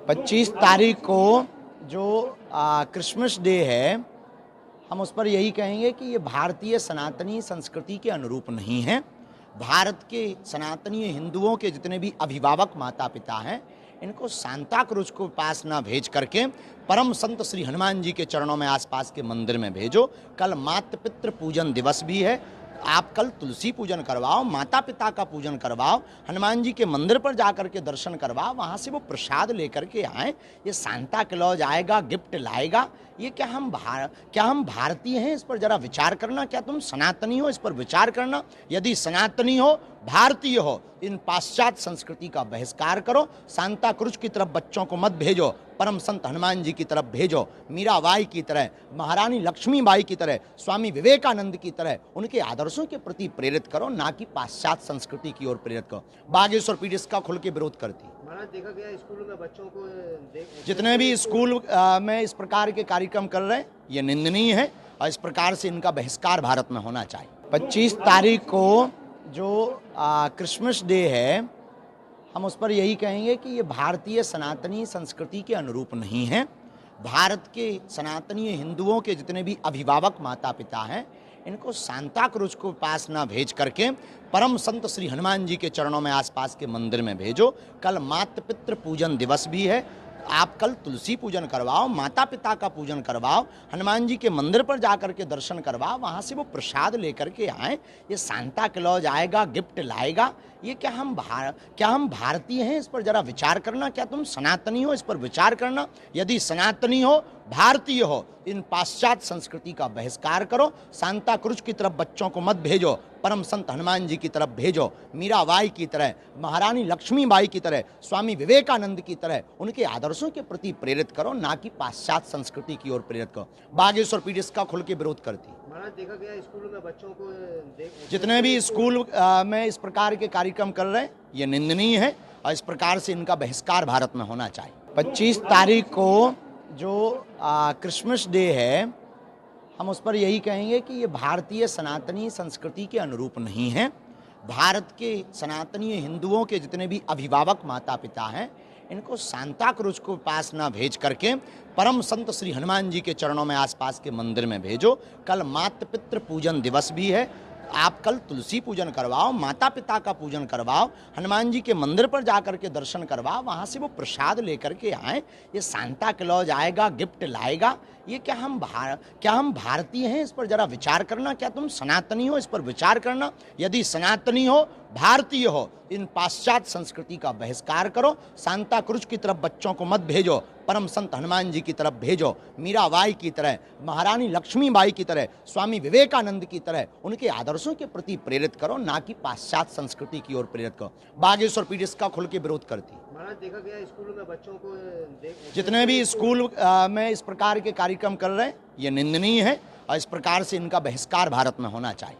25 तारीख को जो क्रिसमस डे है, हम उस पर यही कहेंगे कि ये भारतीय सनातनी संस्कृति के अनुरूप नहीं है। भारत के सनातनी हिंदुओं के जितने भी अभिभावक माता पिता हैं, इनको सांता क्रूज को पास ना भेज करके परम संत श्री हनुमान जी के चरणों में आसपास के मंदिर में भेजो। कल मातृ पितृ पूजन दिवस भी है। आप कल तुलसी पूजन करवाओ, माता पिता का पूजन करवाओ, हनुमान जी के मंदिर पर जाकर के दर्शन करवाओ, वहाँ से वो प्रसाद लेकर के आए। ये सांता क्लॉज आएगा, गिफ्ट लाएगा, ये क्या हम भारतीय हैं? इस पर जरा विचार करना। क्या तुम सनातनी हो? इस पर विचार करना। यदि सनातनी हो, भारतीय हो, इन पाश्चात्य संस्कृति का बहिष्कार करो। सांता क्रूज की तरफ बच्चों को मत भेजो, परम संत हनुमान जी की तरफ भेजो। मीराबाई की तरह, महारानी लक्ष्मीबाई की तरह, स्वामी विवेकानंद की तरह उनके आदर्शों के प्रति प्रेरित करो, ना कि पाश्चात्य संस्कृति की ओर प्रेरित करो। बागेश्वर पीठ इसका खुल के विरोध करती। महाराज, देखा गया स्कूलों में बच्चों को जितने भी स्कूल में इस प्रकार के कार्यक्रम कर रहे हैं, ये निंदनीय है और इस प्रकार से इनका बहिष्कार भारत में होना चाहिए। 25 तारीख को जो क्रिसमस डे है, हम उस पर यही कहेंगे कि ये भारतीय सनातनी संस्कृति के अनुरूप नहीं है। भारत के सनातनी हिंदुओं के जितने भी अभिभावक माता पिता हैं, इनको सांता क्रूज को पास ना भेज करके परम संत श्री हनुमान जी के चरणों में आसपास के मंदिर में भेजो। कल मातृ पितृ पूजन दिवस भी है। आप कल तुलसी पूजन करवाओ, माता पिता का पूजन करवाओ, हनुमान जी के मंदिर पर जाकर के दर्शन करवाओ, वहाँ से वो प्रसाद लेकर के आए। ये सांता क्लॉज आएगा, गिफ्ट लाएगा, ये क्या हम भारतीय हैं? इस पर जरा विचार करना। क्या तुम सनातनी हो? इस पर विचार करना। यदि सनातनी हो, भारतीय हो, इन पाश्चात्य संस्कृति का बहिष्कार करो। सांता क्रूज की तरफ बच्चों को मत भेजो, परम संत हनुमान जी की तरफ भेजो। मीराबाई की तरह, महारानी लक्ष्मीबाई की तरह, स्वामी विवेकानंद की तरह उनके आदर्शों के प्रति प्रेरित करो, ना कि पाश्चात्य संस्कृति की ओर प्रेरित करो। बागेश्वर पीठ इसका खुल के विरोध करती। महाराज, देखा गया स्कूलों में बच्चों को जितने भी स्कूल में इस प्रकार के कार्यक्रम कर रहे हैं, ये निंदनीय है और इस प्रकार से इनका बहिष्कार भारत में होना चाहिए। 25 तारीख को जो क्रिसमस डे है, हम उस पर यही कहेंगे कि ये भारतीय सनातनी संस्कृति के अनुरूप नहीं है। भारत के सनातनी हिंदुओं के जितने भी अभिभावक माता पिता हैं, इनको सांता क्रूज को पास ना भेज करके परम संत श्री हनुमान जी के चरणों में आसपास के मंदिर में भेजो। कल मातृ पितृ पूजन दिवस भी है। आप कल तुलसी पूजन करवाओ, माता पिता का पूजन करवाओ, हनुमान जी के मंदिर पर जाकर के दर्शन करवाओ, वहाँ से वो प्रसाद लेकर के आए। ये सांता क्लॉज आएगा, गिफ्ट लाएगा, ये क्या हम भारतीय हैं? इस पर जरा विचार करना। क्या तुम सनातनी हो? इस पर विचार करना। यदि सनातनी हो, भारतीय हो, इन पाश्चात्य संस्कृति का बहिष्कार करो। सांता क्रूज की तरफ बच्चों को मत भेजो, परम संत हनुमान जी की तरफ भेजो। मीराबाई की तरह, महारानी लक्ष्मीबाई की तरह, स्वामी विवेकानंद की तरह उनके आदर्शों के प्रति प्रेरित करो, ना कि पाश्चात्य संस्कृति की ओर प्रेरित करो। बागेश्वर पीठ इसका खुल के विरोध करती। महाराज, देखा गया स्कूलों में बच्चों को जितने भी स्कूल में इस प्रकार के कार्यक्रम कर रहे हैं, ये निंदनीय है और इस प्रकार से इनका बहिष्कार भारत में होना चाहिए।